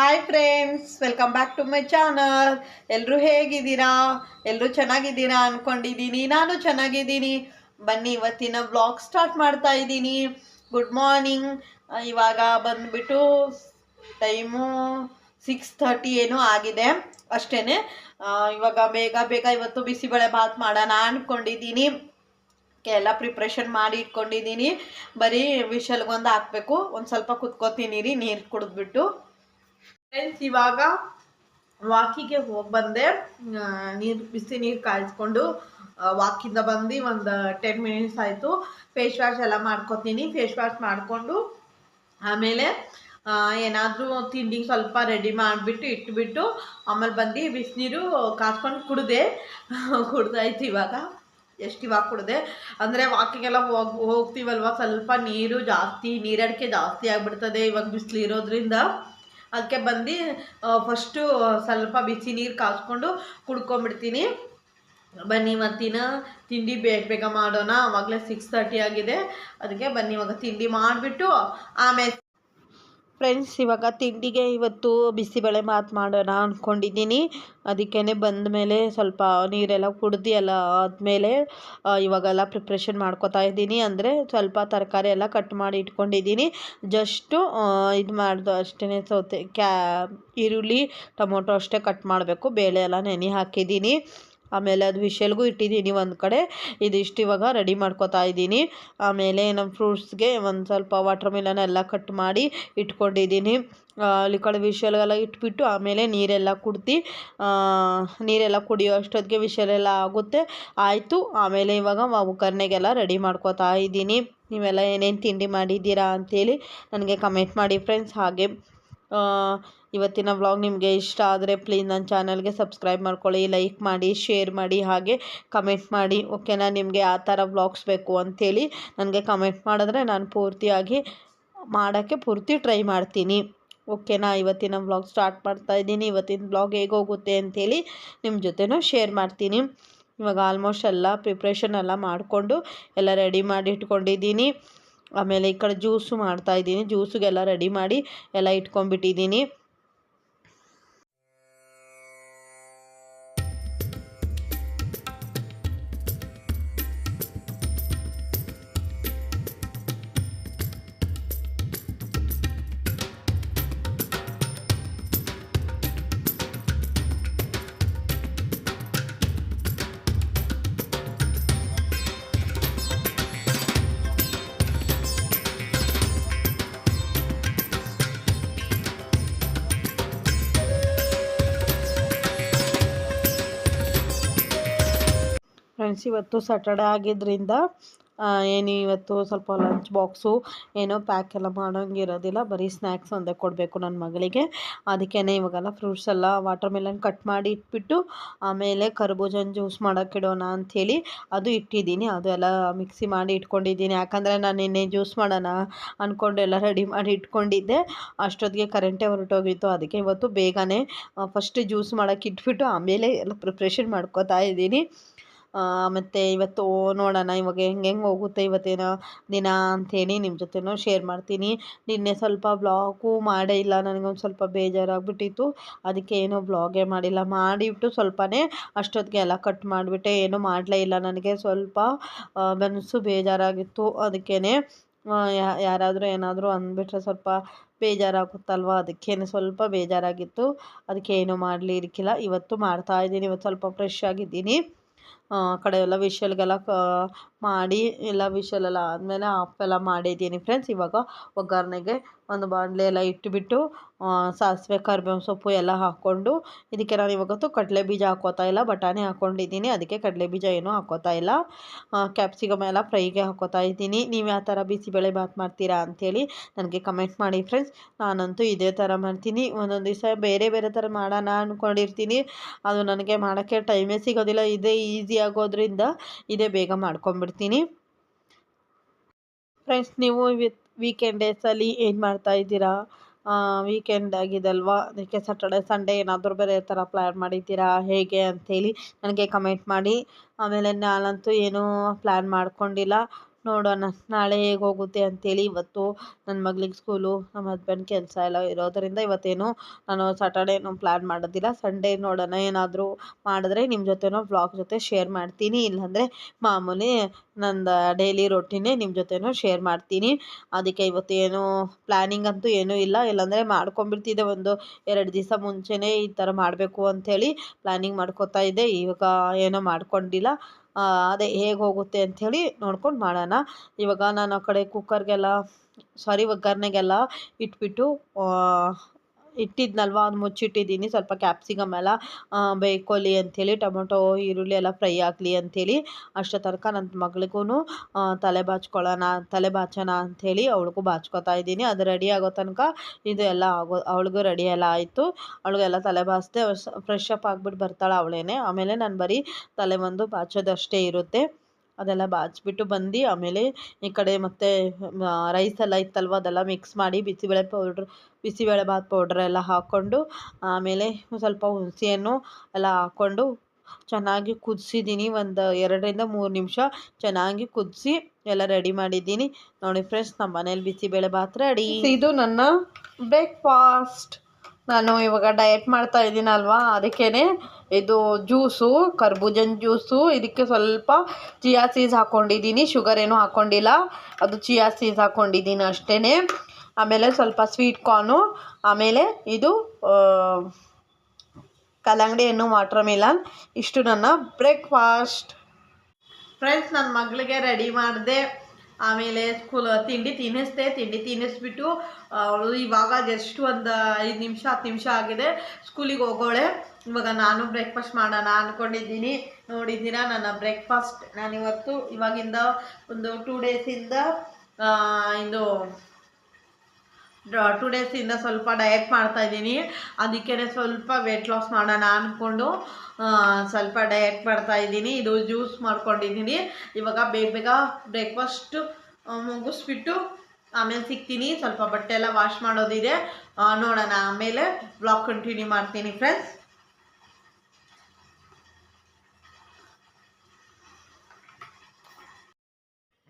Hi friends, welcome back to my channel. ಎಲ್ಲರೂ ಹೇಗಿದ್ದೀರಾ? ಎಲ್ಲರೂ ಚೆನ್ನಾಗಿದ್ದೀರಾ ಅಂದ್ಕೊಂಡಿದ್ದೀನಿ. ನಾನು ಚೆನ್ನಾಗಿದ್ದೀನಿ. ಬನ್ನಿ ಇವತ್ತಿನ ವ್ಲಾಗ್ ಸ್ಟಾರ್ಟ್ ಮಾಡ್ತಾ ಇದ್ದೀನಿ. Good morning. ಇವಾಗ ಬಂದುಬಿಟ್ಟು ಟೈಮು 6:30 ಏನೋ ಆಗಿದೆ ಅಷ್ಟೇ. ಇವಾಗ ಬೇಗ ಬೇಗ ಇವತ್ತು ಬಿಸಿಬೇಳೆ ಭಾತ್ ಮಾಡೋಣ ಅಂದ್ಕೊಂಡಿದ್ದೀನಿ. ಎಲ್ಲ ಪ್ರಿಪ್ರೇಷನ್ ಮಾಡಿ ಇಟ್ಕೊಂಡಿದ್ದೀನಿ. ಬರೀ ವಿಷಲ್ಗೊಂದು ಹಾಕಬೇಕು. ಒಂದು ಸ್ವಲ್ಪ ಕುತ್ಕೋತೀನಿ ರೀ, ನೀರು ಕುಡಿದ್ಬಿಟ್ಟು. ಫ್ರೆಂಡ್ಸ್, ಇವಾಗ ವಾಕಿಗೆ ಹೋಗಿ ಬಂದೆ. ಬಿಸಿ ನೀರು ಕಾಯಿಸ್ಕೊಂಡು ವಾಕಿಂದ ಬಂದು ಒಂದು 10 ಮಿನಿಟ್ಸ್ ಆಯಿತು. ಫೇಸ್ ವಾಶ್ ಎಲ್ಲ ಮಾಡ್ಕೊತೀನಿ. ಫೇಸ್ ವಾಶ್ ಮಾಡಿಕೊಂಡು ಆಮೇಲೆ ಏನಾದರೂ ತಿಂಡಿಗೆ ಸ್ವಲ್ಪ ರೆಡಿ ಮಾಡಿಬಿಟ್ಟು ಇಟ್ಬಿಟ್ಟು ಆಮೇಲೆ ಬಂದು ಬಿಸಿನೀರು ಕಾಸ್ಕೊಂಡು ಕುಡ್ದಾಯ್ತು. ಇವಾಗ ಕುಡಿದೆ ಅಂದರೆ ವಾಕಿಂಗೆಲ್ಲ ಹೋಗ್ತೀವಲ್ವ, ಸ್ವಲ್ಪ ನೀರಡಿಕೆ ಜಾಸ್ತಿ ಆಗಿಬಿಡ್ತದೆ ಇವಾಗ ಬಿಸಿಲು ಇರೋದ್ರಿಂದ. ಅದಕ್ಕೆ ಬಂದು ಫಸ್ಟು ಸ್ವಲ್ಪ ಬಿಸಿ ನೀರು ಕಾಸ್ಕೊಂಡು ಕುಡ್ಕೊಂಬಿಡ್ತೀನಿ. ಬನ್ನಿ ಇವತ್ತಿನ ತಿಂಡಿ ಬೇಗ ಬೇಗ ಮಾಡೋಣ. ಆವಾಗಲೇ 6:30 ಆಗಿದೆ. ಅದಕ್ಕೆ ಬನ್ನಿ ಇವಾಗ ತಿಂಡಿ ಮಾಡಿಬಿಟ್ಟು ಆಮೇಲೆ ಫ್ರೆಂಡ್ಸ್, ಇವಾಗ ತಿಂಡಿಗೆ ಇವತ್ತು ಬಿಸಿಬೇಳೆ ಭಾತ್ ಮಾಡೋಣ ಅಂದ್ಕೊಂಡಿದ್ದೀನಿ. ಅದಕ್ಕೇ ಬಂದ ಮೇಲೆ ಸ್ವಲ್ಪ ನೀರೆಲ್ಲ ಕುಡ್ದು ಎಲ್ಲ ಆದಮೇಲೆ ಇವಾಗೆಲ್ಲ ಪ್ರಿಪ್ರೇಷನ್ ಮಾಡ್ಕೊತಾ ಇದ್ದೀನಿ. ಅಂದರೆ ಸ್ವಲ್ಪ ತರಕಾರಿ ಎಲ್ಲ ಕಟ್ ಮಾಡಿ ಇಟ್ಕೊಂಡಿದ್ದೀನಿ. ಜಸ್ಟು ಇದು ಮಾಡ್ದು ಅಷ್ಟೇ. ಈರುಳ್ಳಿ ಟೊಮೊಟೊ ಅಷ್ಟೇ ಕಟ್ ಮಾಡಬೇಕು. ಬೇಳೆ ಎಲ್ಲ ನೆನೆ ಹಾಕಿದ್ದೀನಿ. ಆಮೇಲೆ ಅದು ವಿಷಲ್ಗೂ ಇಟ್ಟಿದ್ದೀನಿ ಒಂದು ಕಡೆ. ಇದಿಷ್ಟು ಇವಾಗ ರೆಡಿ ಮಾಡ್ಕೊತಾ ಇದ್ದೀನಿ. ಆಮೇಲೆ ನಮ್ಮ ಫ್ರೂಟ್ಸ್ಗೆ ಒಂದು ಸ್ವಲ್ಪ ವಾಟರ್ ಮೆಲನ್ ಎಲ್ಲ ಕಟ್ ಮಾಡಿ ಇಟ್ಕೊಂಡಿದ್ದೀನಿ. ಅಲ್ಲಿ ಕಡೆ ವಿಷಲ್ಗೆಲ್ಲ ಇಟ್ಬಿಟ್ಟು ಆಮೇಲೆ ನೀರೆಲ್ಲ ಕುಡಿಯೋ ಅಷ್ಟೊತ್ತಿಗೆ ವಿಷಲೆಲ್ಲ ಆಯಿತು. ಆಮೇಲೆ ಇವಾಗ ಒಗ್ಗರಣೆಗೆಲ್ಲ ರೆಡಿ ಮಾಡ್ಕೊತಾ ಇದ್ದೀನಿ. ನೀವೆಲ್ಲ ಏನೇನು ತಿಂಡಿ ಮಾಡಿದ್ದೀರಾ ಅಂಥೇಳಿ ನನಗೆ ಕಮೆಂಟ್ ಮಾಡಿ ಫ್ರೆಂಡ್ಸ್. ಹಾಗೆ ಇವತ್ತಿನ ವ್ಲಾಗ್ ನಿಮಗೆ ಇಷ್ಟ ಆದರೆ ಪ್ಲೀಸ್ ನನ್ನ ಚಾನಲ್ಗೆ ಸಬ್ಸ್ಕ್ರೈಬ್ ಮಾಡ್ಕೊಳ್ಳಿ, ಲೈಕ್ ಮಾಡಿ, ಶೇರ್ ಮಾಡಿ, ಹಾಗೆ ಕಮೆಂಟ್ ಮಾಡಿ. ಓಕೆನಾ? ನಿಮಗೆ ಯಾವ ಥರ ವ್ಲಾಗ್ಸ್ ಬೇಕು ಅಂಥೇಳಿ ನನಗೆ ಕಮೆಂಟ್ ಮಾಡಿದ್ರೆ ನಾನು ಪೂರ್ತಿ ಟ್ರೈ ಮಾಡ್ತೀನಿ. ಓಕೆನಾ? ಇವತ್ತಿನ ವ್ಲಾಗ್ ಸ್ಟಾರ್ಟ್ ಮಾಡ್ತಾ ಇದ್ದೀನಿ. ಇವತ್ತಿನ ವ್ಲಾಗ್ ಹೇಗೆ ಹೋಗುತ್ತೆ ಅಂಥೇಳಿ ನಿಮ್ಮ ಜೊತೆನೂ ಶೇರ್ ಮಾಡ್ತೀನಿ. ಇವಾಗ ಆಲ್ಮೋಸ್ಟ್ ಎಲ್ಲ ಪ್ರಿಪ್ರೇಷನ್ ಎಲ್ಲ ಮಾಡಿಕೊಂಡು ಎಲ್ಲ ರೆಡಿ ಮಾಡಿ ಇಟ್ಕೊಂಡಿದ್ದೀನಿ. ಆಮೇಲೆ ಈ ಕಡೆ ಜ್ಯೂಸು ಮಾಡ್ತಾಯಿದ್ದೀನಿ. ಜ್ಯೂಸಿಗೆಲ್ಲ ರೆಡಿ ಮಾಡಿ ಎಲ್ಲ ಇಟ್ಕೊಂಡ್ಬಿಟ್ಟಿದ್ದೀನಿ. ಫ್ರೆಂಡ್ಸ್, ಇವತ್ತು ಸ್ಯಾಟರ್ಡೆ ಆಗಿದ್ದರಿಂದ ಇವತ್ತು ಸ್ವಲ್ಪ ಲಂಚ್ ಬಾಕ್ಸು ಏನೋ ಪ್ಯಾಕ್ ಎಲ್ಲ ಮಾಡೋಂಗಿರೋದಿಲ್ಲ. ಬರೀ ಸ್ನ್ಯಾಕ್ಸ್ ಒಂದೇ ಕೊಡಬೇಕು ನನ್ನ ಮಗಳಿಗೆ. ಅದಕ್ಕೇ ಇವಾಗೆಲ್ಲ ಫ್ರೂಟ್ಸ್ ಎಲ್ಲ ವಾಟರ್ ಮೆಲನ್ ಕಟ್ ಮಾಡಿ ಇಟ್ಬಿಟ್ಟು ಆಮೇಲೆ ಕರ್ಬೂಜನ ಜ್ಯೂಸ್ ಮಾಡೋಕ್ಕಿಡೋಣ ಅಂಥೇಳಿ ಅದು ಇಟ್ಟಿದ್ದೀನಿ. ಅದು ಎಲ್ಲ ಮಿಕ್ಸಿ ಮಾಡಿ ಇಟ್ಕೊಂಡಿದ್ದೀನಿ. ಯಾಕಂದರೆ ನಾನು ನಿನ್ನೆ ಜ್ಯೂಸ್ ಮಾಡೋಣ ಅಂದ್ಕೊಂಡು ಎಲ್ಲ ರೆಡಿ ಮಾಡಿ ಇಟ್ಕೊಂಡಿದ್ದೆ. ಅಷ್ಟೊತ್ತಿಗೆ ಕರೆಂಟೇ ಹೊರಟೋಗಿತ್ತು. ಅದಕ್ಕೆ ಇವತ್ತು ಬೇಗನೆ ಫಸ್ಟ್ ಜ್ಯೂಸ್ ಮಾಡೋಕ್ಕೆ ಇಟ್ಬಿಟ್ಟು ಆಮೇಲೆ ಎಲ್ಲ ಪ್ರಿಪ್ರೇಷನ್ ಮಾಡ್ಕೋತಾ ಇದ್ದೀನಿ. ಮತ್ತು ಇವತ್ತು ನೋಡೋಣ ಇವಾಗ ಹೆಂಗೆ ಹೋಗುತ್ತೆ ಇವತ್ತಿನ ದಿನ ಅಂಥೇಳಿ ನಿಮ್ಮ ಜೊತೆನೂ ಶೇರ್ ಮಾಡ್ತೀನಿ. ನಿನ್ನೆ ಸ್ವಲ್ಪ ಬ್ಲಾಗೂ ಮಾಡೇ ಇಲ್ಲ. ನನಗೊಂದು ಸ್ವಲ್ಪ ಬೇಜಾರಾಗ್ಬಿಟ್ಟಿತ್ತು. ಅದಕ್ಕೆ ಏನೋ ಬ್ಲಾಗೇ ಮಾಡಿಲ್ಲ. ಮಾಡಿಬಿಟ್ಟು ಸ್ವಲ್ಪನೇ ಅಷ್ಟೊತ್ತಿಗೆ ಎಲ್ಲ ಕಟ್ ಮಾಡಿಬಿಟ್ಟೆ. ಏನೂ ಮಾಡಲೇ ಇಲ್ಲ. ನನಗೆ ಸ್ವಲ್ಪ ಮನಸ್ಸು ಬೇಜಾರಾಗಿತ್ತು. ಅದಕ್ಕೇ ಯಾರಾದರೂ ಏನಾದರೂ ಅಂದ್ಬಿಟ್ರೆ ಸ್ವಲ್ಪ ಬೇಜಾರಾಗುತ್ತಲ್ವ. ಅದಕ್ಕೇ ಸ್ವಲ್ಪ ಬೇಜಾರಾಗಿತ್ತು. ಅದಕ್ಕೆ ಏನೂ ಮಾಡಲಿಕ್ಕಿಲ್ಲ. ಇವತ್ತು ಮಾಡ್ತಾಯಿದ್ದೀನಿ. ಇವತ್ತು ಸ್ವಲ್ಪ ಫ್ರೆಶ್ ಆಗಿದ್ದೀನಿ. ಕಡೆ ಎಲ್ಲ ವಿಷಲ್ಗೆಲ್ಲ ಮಾಡಿ ಎಲ್ಲ ವಿಷಲೆಲ್ಲ ಆದಮೇಲೆ ಆಫ್ ಎಲ್ಲ ಮಾಡಿದ್ದೀನಿ ಫ್ರೆಂಡ್ಸ್. ಇವಾಗ ಒಗ್ಗರಣೆಗೆ ಒಂದು ಬಾಣಲೆ ಎಲ್ಲ ಇಟ್ಟುಬಿಟ್ಟು ಸಾಸಿವೆ ಕರಿಬೇವು ಸೊಪ್ಪು ಎಲ್ಲ ಹಾಕ್ಕೊಂಡು ಇದಕ್ಕೆ ನಾನು ಇವತ್ತು ಕಡಲೆ ಬೀಜ ಹಾಕ್ಕೋತಾ ಇಲ್ಲ, ಬಟಾಣಿ ಹಾಕ್ಕೊಂಡಿದ್ದೀನಿ. ಅದಕ್ಕೆ ಕಡಲೆ ಬೀಜ ಏನೂ ಹಾಕ್ಕೋತಾ ಇಲ್ಲ. ಕ್ಯಾಪ್ಸಿಕಮ್ ಎಲ್ಲ ಫ್ರೈಗೆ ಹಾಕ್ಕೋತಾ ಇದ್ದೀನಿ. ನೀವು ಯಾವ ಥರ ಬಿಸಿಬೇಳೆ ಭಾತ್ ಮಾಡ್ತೀರಾ ಅಂಥೇಳಿ ನನಗೆ ಕಮೆಂಟ್ ಮಾಡಿ ಫ್ರೆಂಡ್ಸ್. ನಾನಂತೂ ಇದೇ ಥರ ಮಾಡ್ತೀನಿ. ಒಂದೊಂದು ದಿವಸ ಬೇರೆ ಬೇರೆ ಥರ ಮಾಡೋಣ ಅಂದ್ಕೊಂಡಿರ್ತೀನಿ. ಅದು ನನಗೆ ಮಾಡೋಕ್ಕೆ ಟೈಮೇ ಸಿಗೋದಿಲ್ಲ. ಇದೇ ಈಸಿ ಆಗೋದ್ರಿಂದ ಇದೇ ಬೇಗ ಮಾಡ್ಕೊಂಬಿಡ್ತೀನಿ ಫ್ರೆಂಡ್ಸ್. ನೀವು ವೀಕೆಂಡ್ ಡೇಸಲ್ಲಿ ಏನು ಮಾಡ್ತಾಯಿದ್ದೀರಾ? ವೀಕೆಂಡ್ ಆಗಿದಲ್ವಾ, ಅದಕ್ಕೆ ಸ್ಯಾಟರ್ಡೆ ಸಂಡೇ ಏನಾದರೂ ಬೇರೆ ಥರ ಪ್ಲ್ಯಾನ್ ಮಾಡಿದ್ದೀರಾ ಹೇಗೆ ಅಂಥೇಳಿ ನನಗೆ ಕಮೆಂಟ್ ಮಾಡಿ. ಆಮೇಲೆ ನಾನಂತೂ ಏನೂ ಪ್ಲ್ಯಾನ್ ಮಾಡ್ಕೊಂಡಿಲ್ಲ. ನೋಡೋಣ ನಾಳೆ ಹೇಗೆ ಹೋಗುತ್ತೆ ಅಂತೇಳಿ. ಇವತ್ತು ನನ್ನ ಮಗಳಿಗೆ ಸ್ಕೂಲು, ನಮ್ಮ ಹಸ್ಬೆಂಡ್ ಕೆಲಸ ಎಲ್ಲ ಇರೋದರಿಂದ ಇವತ್ತೇನು ನಾನು ಸಾಟರ್ಡೇನು ಪ್ಲ್ಯಾನ್ ಮಾಡೋದಿಲ್ಲ. ಸಂಡೇ ನೋಡೋಣ, ಏನಾದರೂ ಮಾಡಿದ್ರೆ ನಿಮ್ಮ ಜೊತೆನೋ ವ್ಲಾಗ್ ಜೊತೆ ಶೇರ್ ಮಾಡ್ತೀನಿ. ಇಲ್ಲಾಂದರೆ ಮಾಮೂಲಿ ನಂದು ಡೈಲಿ ರೊಟೀನೇ ನಿಮ್ಮ ಜೊತೆನೂ ಶೇರ್ ಮಾಡ್ತೀನಿ. ಅದಕ್ಕೆ ಇವತ್ತು ಏನು ಪ್ಲ್ಯಾನಿಂಗ್ ಅಂತೂ ಏನೂ ಇಲ್ಲ. ಇಲ್ಲಾಂದರೆ ಮಾಡ್ಕೊಂಬಿಡ್ತಿದ್ದೆ, ಒಂದು 2 ದಿವಸ ಮುಂಚೆನೇ ಈ ಥರ ಮಾಡಬೇಕು ಅಂಥೇಳಿ ಪ್ಲ್ಯಾನಿಂಗ್ ಮಾಡ್ಕೋತಾ ಇದ್ದೆ. ಇವಾಗ ಏನೋ ಮಾಡ್ಕೊಂಡಿಲ್ಲ. ಅದೇ ಹೇಗೆ ಹೋಗುತ್ತೆ ಅಂಥೇಳಿ ನೋಡ್ಕೊಂಡು ಮಾಡೋಣ. ಇವಾಗ ನಾನು ಆ ಕಡೆ ಕುಕ್ಕರ್ಗೆಲ್ಲ ಒಗ್ಗರಣೆಗೆಲ್ಲ ಇಟ್ಬಿಟ್ಟು ಇಟ್ಟಿದ್ನಲ್ವ, ಅದು ಮುಚ್ಚಿಟ್ಟಿದ್ದೀನಿ. ಸ್ವಲ್ಪ ಕ್ಯಾಪ್ಸಿಕಮ್ ಎಲ್ಲ ಬೇಯ್ಕೊಳ್ಳಿ ಅಂಥೇಳಿ, ಟೊಮೊಟೊ ಈರುಳ್ಳಿ ಎಲ್ಲ ಫ್ರೈ ಆಗಲಿ ಅಂಥೇಳಿ. ಅಷ್ಟೋ ತನಕ ನನ್ನ ಮಗಳಿಗೂ ತಲೆ ಬಾಚೋಣ ಅಂಥೇಳಿ ಅವಳಿಗೂ ಬಾಚ್ಕೋತಾ ಇದ್ದೀನಿ. ಅದು ರೆಡಿ ಆಗೋ ತನಕ ಇದು ಎಲ್ಲ ಅವಳಿಗೂ ರೆಡಿ ಎಲ್ಲ ಆಯಿತು. ಅವಳಿಗೆಲ್ಲ ತಲೆ ಬಾಚಿದೆ, ಫ್ರೆಶ್ ಅಪ್ ಆಗಿಬಿಟ್ಟು ಬರ್ತಾಳೆ ಅವಳೇನೆ. ಆಮೇಲೆ ನಾನು ಬರೀ ತಲೆ ಒಂದು ಬಾಚೋದಷ್ಟೇ ಇರುತ್ತೆ. ಅದೆಲ್ಲ ಬಾಚಿಬಿಟ್ಟು ಬಂದು ಆಮೇಲೆ ಈ ಕಡೆ ಮತ್ತೆ ರೈಸ್ ಎಲ್ಲ ಇತ್ತಲ್ವ, ಅದೆಲ್ಲ ಮಿಕ್ಸ್ ಮಾಡಿ ಬಿಸಿಬೇಳೆಬಾತ್ ಪೌಡ್ರ್ ಎಲ್ಲ ಹಾಕ್ಕೊಂಡು, ಆಮೇಲೆ ಸ್ವಲ್ಪ ಹುಣಸೆಹಣ್ಣು ಎಲ್ಲ ಹಾಕ್ಕೊಂಡು ಚೆನ್ನಾಗಿ ಕುದಿಸಿದ್ದೀನಿ. ಒಂದು 2ರಿಂದ 3 ನಿಮಿಷ ಚೆನ್ನಾಗಿ ಕುದಿಸಿ ಎಲ್ಲ ರೆಡಿ ಮಾಡಿದ್ದೀನಿ. ನೋಡಿ ಫ್ರೆಂಡ್ಸ್, ನಮ್ಮ ಮನೇಲಿ ಬಿಸಿಬೇಳೆಬಾತ್ ರೆಡಿ. ಇದು ನನ್ನ ಬ್ರೇಕ್ಫಾಸ್ಟ್. ನಾನು ಇವಾಗ ಡಯಟ್ ಮಾಡ್ತಾ ಇದ್ದೀನಲ್ವ, ಅದಕ್ಕೇ ಇದು ಜ್ಯೂಸು, ಕರ್ಬೂಜನ್ ಜ್ಯೂಸು. ಇದಕ್ಕೆ ಸ್ವಲ್ಪ ಚಿಯಾ ಸೀಡ್ಸ್ ಹಾಕ್ಕೊಂಡಿದ್ದೀನಿ, ಶುಗರ್ ಏನೂ ಹಾಕ್ಕೊಂಡಿಲ್ಲ. ಅದು ಚಿಯಾ ಸೀಡ್ಸ್ ಹಾಕ್ಕೊಂಡಿದ್ದೀನಿ ಅಷ್ಟೇ. ಆಮೇಲೆ ಸ್ವಲ್ಪ ಸ್ವೀಟ್ ಕಾರ್ನು, ಆಮೇಲೆ ಇದು ಕಲ್ಲಂಗಡಿ ಹಣ್ಣು, ವಾಟರ್ ಮೆಲನ್. ಇಷ್ಟು ನನ್ನ ಬ್ರೇಕ್ಫಾಸ್ಟ್. ಫ್ರೆಂಡ್ಸ್, ನನ್ನ ಮಗಳಿಗೆ ರೆಡಿ ಮಾಡಿದೆ. ಆಮೇಲೆ ತಿಂಡಿ ತಿನ್ನಿಸ್ಬಿಟ್ಟು ಅವಳು ಇವಾಗ ಜಸ್ಟ್ ಒಂದು 5 ನಿಮಿಷ 10 ನಿಮಿಷ ಆಗಿದೆ, ಸ್ಕೂಲಿಗೆ ಹೋಗೋಳೆ. ಇವಾಗ ನಾನು ಬ್ರೇಕ್ಫಾಸ್ಟ್ ಮಾಡೋಣ ಅಂದ್ಕೊಂಡಿದ್ದೀನಿ. ನೋಡಿದ್ದೀರಾ ನನ್ನ ಬ್ರೇಕ್ಫಾಸ್ಟ್. ನಾನಿವತ್ತು ಇವಾಗಿಂದ ಒಂದು 2 ಡೇಸಿಂದ ಸ್ವಲ್ಪ ಡಯಟ್ ಮಾಡ್ತಾಯಿದ್ದೀನಿ. ಅದಕ್ಕೇ ಸ್ವಲ್ಪ ವೆಯ್ಟ್ ಲಾಸ್ ಮಾಡೋಣ ಅಂದ್ಕೊಂಡು ಸ್ವಲ್ಪ ಡಯಟ್ ಮಾಡ್ತಾಯಿದ್ದೀನಿ. ಇದು ಜ್ಯೂಸ್ ಮಾಡ್ಕೊಂಡಿದ್ದೀನಿ. ಇವಾಗ ಬೇಗ ಬ್ರೇಕ್ಫಾಸ್ಟ್ ಮುಗಿಸ್ಬಿಟ್ಟು ಆಮೇಲೆ ಸಿಗ್ತೀನಿ. ಸ್ವಲ್ಪ ಬಟ್ಟೆ ಎಲ್ಲ ವಾಶ್ ಮಾಡೋದಿದೆ, ನೋಡೋಣ. ಆಮೇಲೆ ಬ್ಲಾಗ್ ಕಂಟಿನ್ಯೂ ಮಾಡ್ತೀನಿ ಫ್ರೆಂಡ್ಸ್.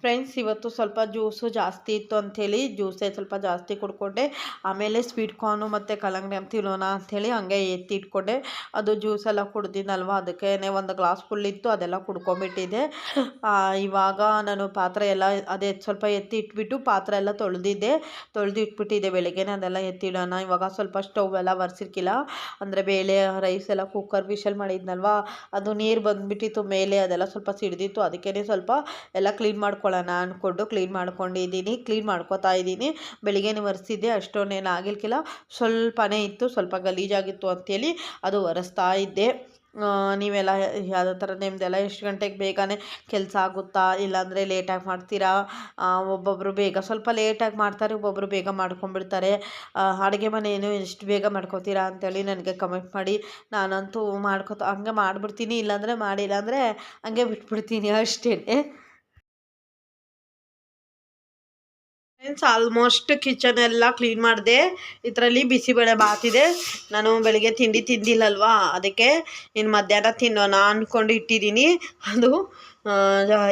ಫ್ರೆಂಡ್ಸ್, ಇವತ್ತು ಸ್ವಲ್ಪ ಜ್ಯೂಸು ಜಾಸ್ತಿ ಇತ್ತು ಅಂಥೇಳಿ ಜ್ಯೂಸೇ ಸ್ವಲ್ಪ ಜಾಸ್ತಿ ಕುಡ್ಕೊಂಡೆ. ಆಮೇಲೆ ಸ್ವೀಟ್ ಕಾರ್ನು ಮತ್ತು ಕಲ್ಲಂಗಡಿ ತಿನ್ನೋಣ ಅಂಥೇಳಿ ಹಂಗೆ ಎತ್ತಿ ಇಟ್ಕೊಂಡೆ. ಅದು ಜ್ಯೂಸೆಲ್ಲ ಕುಡ್ದಿನಲ್ವ, ಅದಕ್ಕೇ ಒಂದು ಗ್ಲಾಸ್ ಫುಲ್ ಇತ್ತು, ಅದೆಲ್ಲ ಕುಡ್ಕೊಂಬಿಟ್ಟಿದ್ದೆ. ಇವಾಗ ನಾನು ಪಾತ್ರೆ ಎಲ್ಲ ಅದೇ ಸ್ವಲ್ಪ ಎತ್ತಿ ಇಟ್ಬಿಟ್ಟು ಪಾತ್ರೆ ಎಲ್ಲ ತೊಳೆದು ಇಟ್ಬಿಟ್ಟಿದ್ದೆ ಬೆಳಗ್ಗೆನೇ. ಅದೆಲ್ಲ ಎತ್ತಿಡೋಣ. ಇವಾಗ ಸ್ವಲ್ಪ ಸ್ಟವ್ ಎಲ್ಲ ಒರೆಸಿರ್ಕಿಲ್ಲ, ಅಂದರೆ ಬೇಳೆ ರೈಸ್ ಎಲ್ಲ ಕುಕ್ಕರ್ ವಿಷಲ್ ಮಾಡಿದ್ನಲ್ವ, ಅದು ನೀರು ಬಂದುಬಿಟ್ಟಿತ್ತು ಮೇಲೆ, ಅದೆಲ್ಲ ಸ್ವಲ್ಪ ಸಿಡ್ದಿತ್ತು. ಅದಕ್ಕೇ ಸ್ವಲ್ಪ ಎಲ್ಲ ಕ್ಲೀನ್ ಮಾಡ್ಕೊಳ್ಳೋಣ ಅಂದ್ಕೊಂಡು ಕ್ಲೀನ್ ಮಾಡ್ಕೊತಾ ಇದ್ದೀನಿ. ಬೆಳಿಗ್ಗೆನೇ ಒರೆಸಿದ್ದೆ, ಅಷ್ಟೊಂದೇನು ಆಗಿರ್ಕಿಲ್ಲ, ಸ್ವಲ್ಪನೇ ಇತ್ತು, ಸ್ವಲ್ಪ ಗಲೀಜಾಗಿತ್ತು ಅಂಥೇಳಿ ಅದು ಒರೆಸ್ತಾ ಇದ್ದೆ. ನೀವೆಲ್ಲ ಯಾವುದೇ ಥರ ನಿಮ್ಮದೆಲ್ಲ ಎಷ್ಟು ಗಂಟೆಗೆ ಬೇಗನೆ ಕೆಲಸ ಆಗುತ್ತಾ, ಇಲ್ಲಾಂದರೆ ಲೇಟಾಗಿ ಮಾಡ್ತೀರಾ? ಒಬ್ಬೊಬ್ಬರು ಸ್ವಲ್ಪ ಲೇಟಾಗಿ ಮಾಡ್ತಾರೆ, ಒಬ್ಬೊಬ್ಬರು ಬೇಗ ಮಾಡ್ಕೊಂಡ್ಬಿಡ್ತಾರೆ. ಅಡುಗೆ ಮನೆಯನ್ನು ಎಷ್ಟು ಬೇಗ ಮಾಡ್ಕೊತೀರಾ ಅಂತೇಳಿ ನನಗೆ ಕಮೆಂಟ್ ಮಾಡಿ. ನಾನಂತೂ ಹಂಗೆ ಮಾಡಿಬಿಡ್ತೀನಿ, ಇಲ್ಲಾಂದರೆ ಮಾಡಿಲ್ಲ ಅಂದರೆ ಹಂಗೆ ಬಿಟ್ಬಿಡ್ತೀನಿ ಅಷ್ಟೇ. ಫ್ರೆಂಡ್ಸ್, ಆಲ್ಮೋಸ್ಟ್ ಕಿಚನ್ ಎಲ್ಲ ಕ್ಲೀನ್ ಮಾಡಿದೆ. ಇದರಲ್ಲಿ ಬಿಸಿಬೇಳೆ ಬಾತಿದೆ. ನಾನು ಬೆಳಗ್ಗೆ ತಿಂಡಿ ತಿಂದಿಲ್ಲಲ್ವಾ, ಅದಕ್ಕೆ ಇನ್ನು ಮಧ್ಯಾಹ್ನ ತಿನ್ನೋಣ ಅಂದ್ಕೊಂಡು ಇಟ್ಟಿದ್ದೀನಿ. ಅದು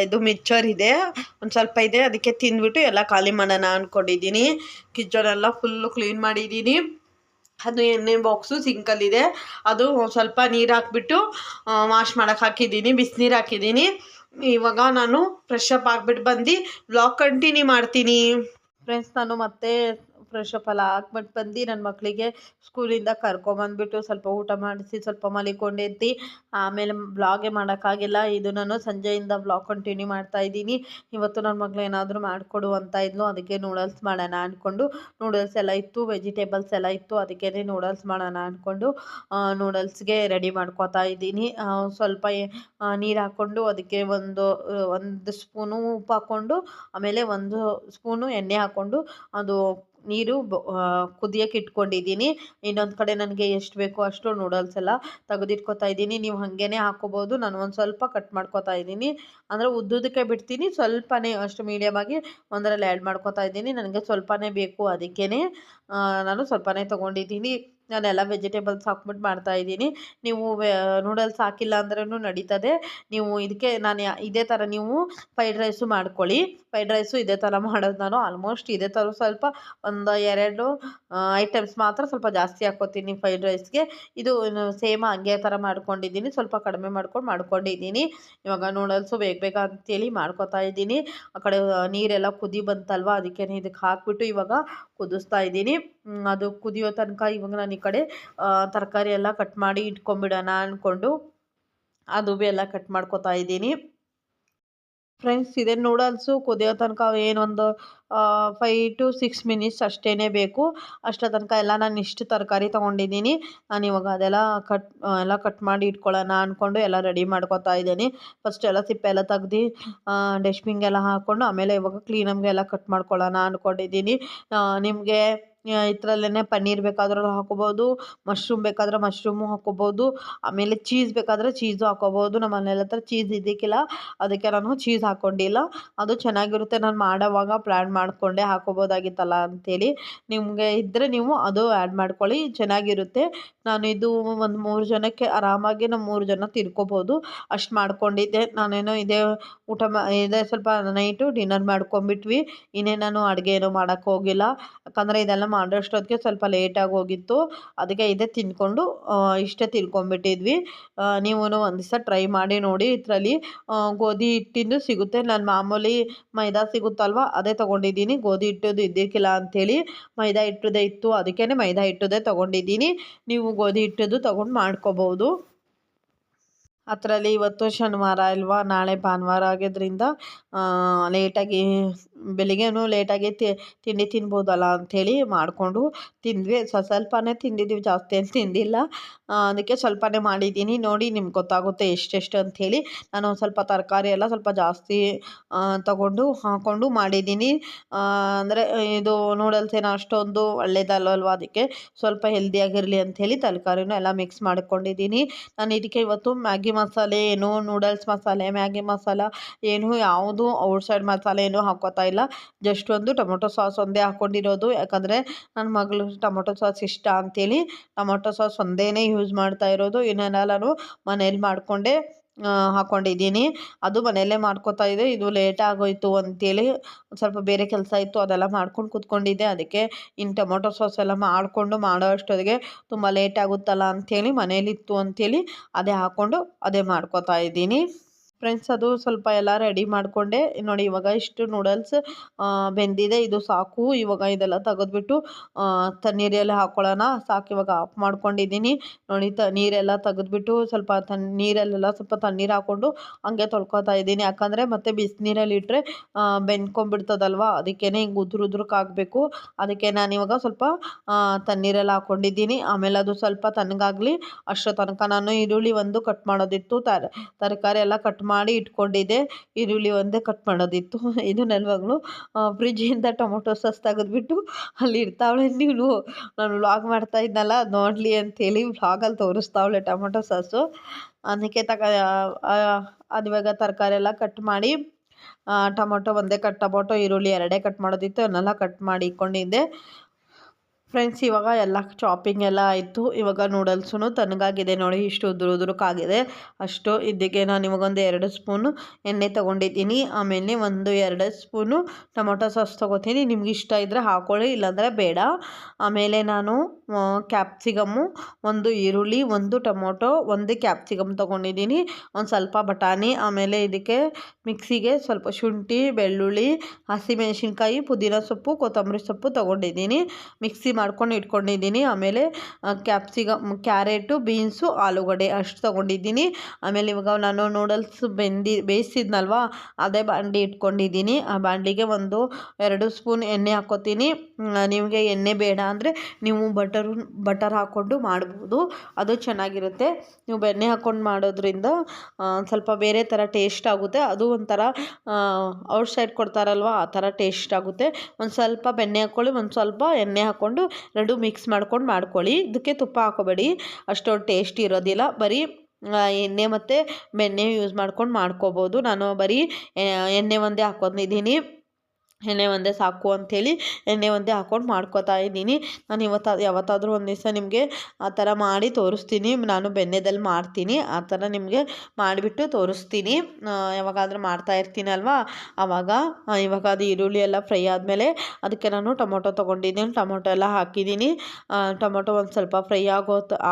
ಇದು ಮಿಕ್ಚರ್ ಇದೆ, ಒಂದು ಸ್ವಲ್ಪ ಇದೆ, ಅದಕ್ಕೆ ತಿಂದ್ಬಿಟ್ಟು ಎಲ್ಲ ಖಾಲಿ ಮಾಡೋಣ ಅಂದ್ಕೊಂಡಿದ್ದೀನಿ. ಕಿಚನೆಲ್ಲ ಫುಲ್ಲು ಕ್ಲೀನ್ ಮಾಡಿದ್ದೀನಿ. ಅದು ಎಣ್ಣೆ ಬಾಕ್ಸು ಸಿಂಕಲ್ಲಿದೆ, ಅದು ಸ್ವಲ್ಪ ನೀರು ಹಾಕ್ಬಿಟ್ಟು ವಾಶ್ ಮಾಡೋಕ್ಕೆ ಹಾಕಿದ್ದೀನಿ, ಬಿಸಿನೀರು ಹಾಕಿದ್ದೀನಿ. ಇವಾಗ ನಾನು ಫ್ರೆಶ್ ಅಪ್ ಆಗಿಬಿಟ್ಟು ಬಂದು ವ್ಲಾಗ್ ಕಂಟಿನ್ಯೂ ಮಾಡ್ತೀನಿ. ಫ್ರೆಂಡ್ಸ್, ನಾನು ಮತ್ತೆ ಫ್ರೆಶ್ ಅಪ್ ಎಲ್ಲ ಹಾಕ್ಬಿಟ್ಟು ಬಂದು ನನ್ನ ಮಕ್ಕಳಿಗೆ ಸ್ಕೂಲಿಂದ ಕರ್ಕೊಂಬಂದ್ಬಿಟ್ಟು ಸ್ವಲ್ಪ ಊಟ ಮಾಡಿಸಿ ಸ್ವಲ್ಪ ಮಲಿಕೊಂಡೆದ್ದು ಆಮೇಲೆ ಬ್ಲಾಗೇ ಮಾಡೋಕ್ಕಾಗಿಲ್ಲ. ಇದು ನಾನು ಸಂಜೆಯಿಂದ ಬ್ಲಾಗ್ ಕಂಟಿನ್ಯೂ ಮಾಡ್ತಾಯಿದ್ದೀನಿ. ಇವತ್ತು ನನ್ನ ಮಗಳು ಏನಾದರೂ ಮಾಡಿಕೊಡು ಅಂತ ಇದ್ಲು, ಅದಕ್ಕೆ ನೂಡಲ್ಸ್ ಮಾಡೋಣ ಅಂದ್ಕೊಂಡು ನೂಡಲ್ಸ್ ಎಲ್ಲ ಇತ್ತು, ವೆಜಿಟೇಬಲ್ಸ್ ಎಲ್ಲ ಇತ್ತು, ಅದಕ್ಕೇ ನೂಡಲ್ಸ್ ಮಾಡೋಣ ಅಂದ್ಕೊಂಡು ನೂಡಲ್ಸ್ಗೆ ರೆಡಿ ಮಾಡ್ಕೋತಾ ಇದ್ದೀನಿ. ಸ್ವಲ್ಪ ನೀರು ಹಾಕ್ಕೊಂಡು ಅದಕ್ಕೆ ಒಂದು ಸ್ಪೂನು ಉಪ್ಪು ಹಾಕ್ಕೊಂಡು, ಆಮೇಲೆ 1 ಸ್ಪೂನು ಎಣ್ಣೆ ಹಾಕ್ಕೊಂಡು ಅದು ನೀರು ಕುದಿಯೋಕೆ ಇಟ್ಕೊಂಡಿದ್ದೀನಿ. ಇನ್ನೊಂದು ಕಡೆ ನನಗೆ ಎಷ್ಟು ಬೇಕೋ ಅಷ್ಟು ನೂಡಲ್ಸ್ ಎಲ್ಲ ತೆಗೆದಿಟ್ಕೊತಾ ಇದ್ದೀನಿ. ನೀವು ಹಾಗೇ ಹಾಕ್ಕೋಬೋದು. ನಾನು ಒಂದು ಸ್ವಲ್ಪ ಕಟ್ ಮಾಡ್ಕೊತಾ ಇದ್ದೀನಿ, ಅಂದರೆ ಉದ್ದುದಕ್ಕೆ ಬಿಡ್ತೀನಿ. ಸ್ವಲ್ಪನೇ ಅಷ್ಟು ಮೀಡಿಯಮಾಗಿ ಒಂದರಲ್ಲಿ ಆ್ಯಡ್ ಮಾಡ್ಕೊತಾ ಇದ್ದೀನಿ. ನನಗೆ ಸ್ವಲ್ಪನೇ ಬೇಕು, ಅದಕ್ಕೇ ನಾನು ಸ್ವಲ್ಪನೇ ತೊಗೊಂಡಿದ್ದೀನಿ. ನಾನೆಲ್ಲ ವೆಜಿಟೇಬಲ್ಸ್ ಹಾಕ್ಬಿಟ್ಟು ಮಾಡ್ತಾಯಿದ್ದೀನಿ. ನೀವು ನೂಡಲ್ಸ್ ಹಾಕಿಲ್ಲ ಅಂದ್ರೂ ನಡೀತದೆ. ನೀವು ಇದಕ್ಕೆ ನಾನು ಇದೇ ಥರ ನೀವು ಫ್ರೈಡ್ ರೈಸು ಮಾಡ್ಕೊಳ್ಳಿ. ಫ್ರೈಡ್ ರೈಸು ಇದೇ ಥರ ಮಾಡೋದು ನಾನು. ಆಲ್ಮೋಸ್ಟ್ ಇದೇ ಥರ ಸ್ವಲ್ಪ ಒಂದು 2 ಐಟಮ್ಸ್ ಮಾತ್ರ ಸ್ವಲ್ಪ ಜಾಸ್ತಿ ಹಾಕ್ಕೋತೀನಿ ಫ್ರೈಡ್ ರೈಸ್ಗೆ. ಇದು ಸೇಮ್ ಹಂಗೆ ಥರ ಮಾಡ್ಕೊಂಡಿದ್ದೀನಿ. ಸ್ವಲ್ಪ ಕಡಿಮೆ ಮಾಡ್ಕೊಂಡಿದ್ದೀನಿ. ಇವಾಗ ನೂಡಲ್ಸು ಬೇಗ ಬೇಗ ಅಂತೇಳಿ ಮಾಡ್ಕೊತಾ ಇದ್ದೀನಿ. ಆ ಕಡೆ ನೀರೆಲ್ಲ ಕುದಿ ಬಂತಲ್ವ, ಅದಕ್ಕೆ ಇದಕ್ಕೆ ಹಾಕ್ಬಿಟ್ಟು ಇವಾಗ ಕುದಿಸ್ತಾ ಇದ್ದೀನಿ. ಅದು ಕುದಿಯೋ ತನಕ ಇವಾಗ ನಾನು ಈ ಕಡೆ ತರಕಾರಿ ಎಲ್ಲ ಕಟ್ ಮಾಡಿ ಇಟ್ಕೊಂಡ್ಬಿಡೋಣ ಅಂದ್ಕೊಂಡು ಅದು ಎಲ್ಲ ಕಟ್ ಮಾಡ್ಕೊತಾ ಇದ್ದೀನಿ. ಫ್ರೆಂಡ್ಸ್, ಇದೇ ನೂಡಲ್ಸು ಕುದಿಯೋ ತನಕ ಏನೊಂದು 5 to 6 ಮಿನಿಟ್ಸ್ ಅಷ್ಟೇ ಬೇಕು. ಅಷ್ಟರ ತನಕ ಎಲ್ಲ ನಾನು ಇಷ್ಟು ತರಕಾರಿ ತೊಗೊಂಡಿದ್ದೀನಿ. ನಾನು ಇವಾಗ ಅದೆಲ್ಲ ಕಟ್ ಮಾಡಿ ಇಟ್ಕೊಳ್ಳೋಣ ಅಂದ್ಕೊಂಡು ಎಲ್ಲ ರೆಡಿ ಮಾಡ್ಕೊತಾ ಇದ್ದೀನಿ. ಫಸ್ಟ್ ಎಲ್ಲ ಸಿಪ್ಪೆ ಎಲ್ಲ ತೆಗ್ದು ಡಸ್ಟ್ಬಿನ್ಗೆಲ್ಲ ಹಾಕ್ಕೊಂಡು ಆಮೇಲೆ ಇವಾಗ ಕ್ಲೀನಾಗೆಲ್ಲ ಕಟ್ ಮಾಡ್ಕೊಳ್ಳೋಣ ಅಂದ್ಕೊಂಡಿದ್ದೀನಿ. ನಿಮಗೆ ಇದರಲ್ಲೇ ಪನ್ನೀರ್ ಬೇಕಾದ್ರೂ ಹಾಕೋಬೋದು, ಮಶ್ರೂಮ್ ಬೇಕಾದ್ರೆ ಮಶ್ರೂಮು ಹಾಕೋಬೋದು, ಆಮೇಲೆ ಚೀಸ್ ಬೇಕಾದರೆ ಚೀಸು ಹಾಕೋಬೋದು. ನಮ್ಮ ಮನೇಲಿ ಹತ್ರ ಚೀಸ್ ಇದ್ದಕ್ಕಿಲ್ಲ, ಅದಕ್ಕೆ ನಾನು ಚೀಸ್ ಹಾಕ್ಕೊಂಡಿಲ್ಲ. ಅದು ಚೆನ್ನಾಗಿರುತ್ತೆ. ನಾನು ಮಾಡೋವಾಗ ಪ್ಲ್ಯಾನ್ ಮಾಡಿಕೊಂಡೆ ಹಾಕೋಬೋದಾಗಿತ್ತಲ್ಲ ಅಂಥೇಳಿ. ನಿಮಗೆ ಇದ್ದರೆ ನೀವು ಅದು ಆ್ಯಡ್ ಮಾಡ್ಕೊಳ್ಳಿ, ಚೆನ್ನಾಗಿರುತ್ತೆ. ನಾನು ಇದು ಒಂದು 3 ಜನಕ್ಕೆ ಆರಾಮಾಗಿ ನಾವು 3 ಜನ ತಿನ್ಕೋಬೋದು ಅಷ್ಟು ಮಾಡ್ಕೊಂಡಿದ್ದೆ. ನಾನೇನೋ ಇದೇ ಇದೇ ಸ್ವಲ್ಪ ನೈಟು ಡಿನ್ನರ್ ಮಾಡ್ಕೊಂಬಿಟ್ವಿ. ಇನ್ನೇ ನಾನು ಅಡುಗೆ ಏನೂ ಮಾಡೋಕ್ಕೆ ಹೋಗಿಲ್ಲ. ಯಾಕಂದರೆ ಇದೆಲ್ಲ ಮಾಡೋಷ್ಟೊತ್ತಿಗೆ ಸ್ವಲ್ಪ ಲೇಟಾಗಿ ಹೋಗಿತ್ತು. ಅದಕ್ಕೆ ಇದೇ ತಿಂದ್ಕೊಂಡು ಇಷ್ಟೇ ತಿನ್ಕೊಂಬಿಟ್ಟಿದ್ವಿ. ನೀವು ಒಂದು ದಿವಸ ಟ್ರೈ ಮಾಡಿ ನೋಡಿ. ಇದರಲ್ಲಿ ಗೋಧಿ ಹಿಟ್ಟಿಂದು ಸಿಗುತ್ತೆ. ನಾನು ಮಾಮೂಲಿ ಮೈದಾ ಸಿಗುತ್ತಲ್ವ ಅದೇ ತೊಗೊಂಡಿದ್ದೀನಿ. ಗೋಧಿ ಹಿಟ್ಟದು ಇದ್ದಿಕ್ಕಿಲ್ಲ ಅಂಥೇಳಿ ಮೈದಾ ಹಿಟ್ಟದೇ ಇತ್ತು, ಅದಕ್ಕೇ ಮೈದಾ ಹಿಟ್ಟದೇ ತೊಗೊಂಡಿದ್ದೀನಿ. ನೀವು ಗೋಧಿ ಹಿಟ್ಟದು ತೊಗೊಂಡು ಮಾಡ್ಕೋಬೋದು. ಅದರಲ್ಲಿ ಇವತ್ತು ಶನಿವಾರ ಅಲ್ವಾ, ನಾಳೆ ಭಾನುವಾರ ಆಗಿದ್ದರಿಂದ ಲೇಟಾಗಿ ಬೆಳಿಗ್ಗೆನೂ ಲೇಟಾಗಿ ತಿಂಡಿ ತಿನ್ಬೋದಲ್ಲ ಅಂಥೇಳಿ ಮಾಡಿಕೊಂಡು ತಿಂದ್ವಿ. ಸ್ವಲ್ಪನೇ ತಿಂದಿದ್ದೀವಿ, ಜಾಸ್ತಿ ಏನು ತಿಂದಿಲ್ಲ. ಅದಕ್ಕೆ ಸ್ವಲ್ಪನೇ ಮಾಡಿದ್ದೀನಿ. ನೋಡಿ ನಿಮ್ಗೆ ಗೊತ್ತಾಗುತ್ತೆ ಎಷ್ಟೆಷ್ಟು ಅಂಥೇಳಿ. ನಾನು ಸ್ವಲ್ಪ ತರಕಾರಿ ಎಲ್ಲ ಸ್ವಲ್ಪ ಜಾಸ್ತಿ ಹಾಕ್ಕೊಂಡು ಮಾಡಿದ್ದೀನಿ. ಅಂದರೆ ಇದು ನೂಡಲ್ಸ್ ಏನೋ ಅಷ್ಟೊಂದು ಒಳ್ಳೆಯದಲ್ಲಲ್ವ, ಅದಕ್ಕೆ ಸ್ವಲ್ಪ ಹೆಲ್ದಿಯಾಗಿರಲಿ ಅಂಥೇಳಿ ತರಕಾರಿನೂ ಎಲ್ಲ ಮಿಕ್ಸ್ ಮಾಡ್ಕೊಂಡಿದ್ದೀನಿ. ನಾನು ಇದಕ್ಕೆ ಇವತ್ತು ಮ್ಯಾಗಿ ಮಸಾಲೆ ಏನು, ನೂಡಲ್ಸ್ ಮಸಾಲೆ, ಮ್ಯಾಗಿ ಮಸಾಲ ಏನು ಯಾವುದು ಔಟ್ಸೈಡ್ ಮಸಾಲೆ ಏನೂ ಹಾಕ್ಕೋತಾ ಇಲ್ಲ. ಜಸ್ಟ್ ಒಂದು ಟೊಮೊಟೊ ಸಾಸ್ ಒಂದೇ ಹಾಕ್ಕೊಂಡಿರೋದು. ಯಾಕಂದರೆ ನನ್ನ ಮಗಳು ಟೊಮೊಟೊ ಸಾಸ್ ಇಷ್ಟ ಅಂಥೇಳಿ ಟೊಮೊಟೊ ಸಾಸ್ ಒಂದೇ ಯೂಸ್ ಮಾಡ್ತಾ ಇರೋದು. ಇನ್ನೆಲ್ಲ ನಾನು ಮನೇಲಿ ಮಾಡಿಕೊಂಡೆ ಹಾಕ್ಕೊಂಡಿದ್ದೀನಿ. ಅದು ಮನೆಯಲ್ಲೇ ಮಾಡ್ಕೊತಾ ಇದ್ದೆ. ಇದು ಲೇಟ್ ಆಗೋಯಿತು ಅಂಥೇಳಿ ಸ್ವಲ್ಪ ಬೇರೆ ಕೆಲಸ ಇತ್ತು, ಅದೆಲ್ಲ ಮಾಡ್ಕೊಂಡು ಕೂತ್ಕೊಂಡಿದ್ದೆ. ಅದಕ್ಕೆ ಇನ್ನು ಟೊಮೊಟೊ ಸಾಸ್ ಎಲ್ಲ ಮಾಡಿಕೊಂಡು ಮಾಡೋ ಅಷ್ಟೊತ್ತಿಗೆ ತುಂಬ ಲೇಟ್ ಆಗುತ್ತಲ್ಲ ಅಂಥೇಳಿ ಮನೇಲಿತ್ತು ಅಂಥೇಳಿ ಅದೇ ಹಾಕ್ಕೊಂಡು ಅದೇ ಮಾಡ್ಕೊತಾ ಇದ್ದೀನಿ. ಫ್ರೆಂಡ್ಸ್, ಅದು ಸ್ವಲ್ಪ ಎಲ್ಲ ರೆಡಿ ಮಾಡಿಕೊಂಡೆ. ನೋಡಿ ಇವಾಗ ಇಷ್ಟು ನೂಡಲ್ಸ್ ಬೆಂದಿದೆ, ಇದು ಸಾಕು. ಇವಾಗ ಇದೆಲ್ಲ ತೆಗೆದ್ಬಿಟ್ಟು ತಣ್ಣೀರೆಲ್ಲ ಹಾಕ್ಕೊಳ್ಳೋಣ. ಸಾಕು, ಇವಾಗ ಆಫ್ ಮಾಡ್ಕೊಂಡಿದ್ದೀನಿ. ನೋಡಿ ನೀರೆಲ್ಲ ತೆಗೆದ್ಬಿಟ್ಟು ಸ್ವಲ್ಪ ನೀರಲ್ಲೆಲ್ಲ ಸ್ವಲ್ಪ ತಣ್ಣೀರು ಹಾಕ್ಕೊಂಡು ಹಂಗೆ ತೊಳ್ಕೊತಾ ಇದ್ದೀನಿ. ಯಾಕಂದರೆ ಮತ್ತೆ ಬಿಸಿನೀರಲ್ಲಿ ಇಟ್ಟರೆ ಬೆಂದ್ಕೊಂಡ್ಬಿಡ್ತದಲ್ವ, ಅದಕ್ಕೇ ಹಿಂಗೆ ಉದ್ರಕ್ಕಾಗಬೇಕು. ಅದಕ್ಕೆ ನಾನಿವಾಗ ಸ್ವಲ್ಪ ತಣ್ಣೀರೆಲ್ಲ ಹಾಕ್ಕೊಂಡಿದ್ದೀನಿ. ಆಮೇಲೆ ಅದು ಸ್ವಲ್ಪ ತಣ್ಣಗಾಗಲಿ ಅಷ್ಟರ ತನಕ ನಾನು ಈರುಳ್ಳಿ ಒಂದು ಕಟ್ ಮಾಡೋದಿತ್ತು. ತರಕಾರಿ ಎಲ್ಲ ಕಟ್ ಮಾಡಿ ಇಟ್ಕೊಂಡಿದ್ದೆ. ಈರುಳ್ಳಿ ಒಂದೇ ಕಟ್ ಮಾಡೋದಿತ್ತು. ಇದು ನನ್ನ ಮಗಳು ಫ್ರಿಜ್ಜಿಂದ ಟೊಮೊಟೊ ಸಾಸ್ ತೆಗೆದ್ಬಿಟ್ಟು ಅಲ್ಲಿ ಇಡ್ತಾವಳೆ. ನೀವು ನಾನು ವ್ಲಾಗ್ ಮಾಡ್ತಾ ಇದ್ನಲ್ಲ, ಅದು ನೋಡಲಿ ಅಂಥೇಳಿ ವ್ಲಾಗಲ್ಲಿ ತೋರಿಸ್ತಾವಳೆ ಟೊಮೊಟೊ ಸಾಸು. ಅದಕ್ಕೆ ಅದು ಇವಾಗ ತರಕಾರಿ ಎಲ್ಲ ಕಟ್ ಮಾಡಿ ಟೊಮೊಟೊ ಒಂದೇ ಟೊಮೊಟೊ ಈರುಳ್ಳಿ ಎರಡೇ ಕಟ್ ಮಾಡೋದಿತ್ತು, ಅದನ್ನೆಲ್ಲ ಕಟ್ ಮಾಡಿ ಇಟ್ಕೊಂಡಿದ್ದೆ. ಫ್ರೆಂಡ್ಸ್, ಇವಾಗ ಎಲ್ಲ ಚಾಪಿಂಗ್ ಎಲ್ಲ ಆಯಿತು. ಇವಾಗ ನೂಡಲ್ಸು ತಣ್ಣಗಾಗಿದೆ. ನೋಡಿ ಇಷ್ಟು ಉದುರುಕಾಗಿದೆ. ಅಷ್ಟು ಇದಕ್ಕೆ ನಾನು ಇವಾಗೊಂದು 2 ಸ್ಪೂನು ಎಣ್ಣೆ ತೊಗೊಂಡಿದ್ದೀನಿ. ಆಮೇಲೆ 1-2 ಸ್ಪೂನು ಟೊಮೊಟೊ ಸಾಸ್ ತೊಗೋತೀನಿ. ನಿಮ್ಗೆ ಇಷ್ಟ ಇದ್ದರೆ ಹಾಕ್ಕೊಳ್ಳಿ, ಇಲ್ಲಾಂದರೆ ಬೇಡ. ಆಮೇಲೆ ನಾನು ಕ್ಯಾಪ್ಸಿಕಮ್ಮು, 1 ಈರುಳ್ಳಿ, 1 ಟೊಮೊಟೊ, 1 ಕ್ಯಾಪ್ಸಿಕಮ್ ತೊಗೊಂಡಿದ್ದೀನಿ. ಒಂದು ಸ್ವಲ್ಪ ಬಟಾಣಿ, ಆಮೇಲೆ ಇದಕ್ಕೆ ಮಿಕ್ಸಿಗೆ ಸ್ವಲ್ಪ ಶುಂಠಿ, ಬೆಳ್ಳುಳ್ಳಿ, ಹಸಿಮೆಣಸಿನ್ಕಾಯಿ, ಪುದೀನ ಸೊಪ್ಪು, ಕೊತ್ತಂಬರಿ ಸೊಪ್ಪು ತೊಗೊಂಡಿದ್ದೀನಿ. ಮಿಕ್ಸಿ ಮಾಡ್ಕೊಂಡು ಇಟ್ಕೊಂಡಿದ್ದೀನಿ. ಆಮೇಲೆ ಕ್ಯಾಪ್ಸಿಕಮ್, ಕ್ಯಾರೆಟು, ಬೀನ್ಸು, ಆಲೂಗಡ್ಡೆ ಅಷ್ಟು ತೊಗೊಂಡಿದ್ದೀನಿ. ಆಮೇಲೆ ಇವಾಗ ನಾನು ನೂಡಲ್ಸ್ ಬೇಯಿಸಿದ್ನಲ್ವ, ಅದೇ ಬಾಣಲಿ ಇಟ್ಕೊಂಡಿದ್ದೀನಿ. ಆ ಬಾಣಲಿಗೆ 1-2 ಸ್ಪೂನ್ ಎಣ್ಣೆ ಹಾಕ್ಕೋತೀನಿ. ನಿಮಗೆ ಎಣ್ಣೆ ಬೇಡ ಅಂದರೆ ನೀವು ಬಟರ್ ಹಾಕ್ಕೊಂಡು ಮಾಡ್ಬೋದು, ಅದು ಚೆನ್ನಾಗಿರುತ್ತೆ. ನೀವು ಬೆಣ್ಣೆ ಹಾಕ್ಕೊಂಡು ಮಾಡೋದ್ರಿಂದ ಸ್ವಲ್ಪ ಬೇರೆ ಥರ ಟೇಸ್ಟ್ ಆಗುತ್ತೆ. ಅದು ಒಂಥರ ಔಟ್ಸೈಡ್ ಕೊಡ್ತಾರಲ್ವ, ಆ ಥರ ಟೇಸ್ಟ್ ಆಗುತ್ತೆ. ಒಂದು ಸ್ವಲ್ಪ ಬೆಣ್ಣೆ ಹಾಕ್ಕೊಳ್ಳಿ, ಒಂದು ಸ್ವಲ್ಪ ಎಣ್ಣೆ ಹಾಕ್ಕೊಂಡು 2 ಮಿಕ್ಸ್ ಮಾಡ್ಕೊಳ್ಳಿ. ಇದಕ್ಕೆ ತುಪ್ಪ ಹಾಕೋಬೇಡಿ, ಅಷ್ಟೊಂದು ಟೇಸ್ಟ್ ಇರೋದಿಲ್ಲ. ಬರೀ ಎಣ್ಣೆ ಮತ್ತು ಬೆಣ್ಣೆ ಯೂಸ್ ಮಾಡ್ಕೊಂಡು ಮಾಡ್ಕೋಬೋದು. ನಾನು ಬರೀ ಎಣ್ಣೆ ಒಂದೇ ಹಾಕ್ಕೊಂಡಿದ್ದೀನಿ. ಎಣ್ಣೆ ಒಂದೇ ಸಾಕು ಅಂಥೇಳಿ ಎಣ್ಣೆ ಒಂದೇ ಹಾಕ್ಕೊಂಡು ಮಾಡ್ಕೊತಾ ಇದ್ದೀನಿ. ನಾನು ಯಾವತ್ತಾದರೂ ಒಂದು ದಿವಸ ನಿಮಗೆ ಆ ಥರ ಮಾಡಿ ತೋರಿಸ್ತೀನಿ. ನಾನು ಬೆಣ್ಣೆದಲ್ಲಿ ಮಾಡ್ತೀನಿ, ಆ ಥರ ನಿಮಗೆ ಮಾಡಿಬಿಟ್ಟು ತೋರಿಸ್ತೀನಿ. ಯಾವಾಗಾದರೂ ಮಾಡ್ತಾ ಇರ್ತೀನಲ್ವ ಆವಾಗ. ಇವಾಗ ಅದು ಈರುಳ್ಳಿ ಎಲ್ಲ ಫ್ರೈ ಆದಮೇಲೆ ಅದಕ್ಕೆ ನಾನು ಟೊಮೊಟೊ ತೊಗೊಂಡಿದ್ದೀನಿ, ಟೊಮೊಟೊ ಎಲ್ಲ ಹಾಕಿದ್ದೀನಿ. ಟೊಮೊಟೊ ಒಂದು ಸ್ವಲ್ಪ ಫ್ರೈ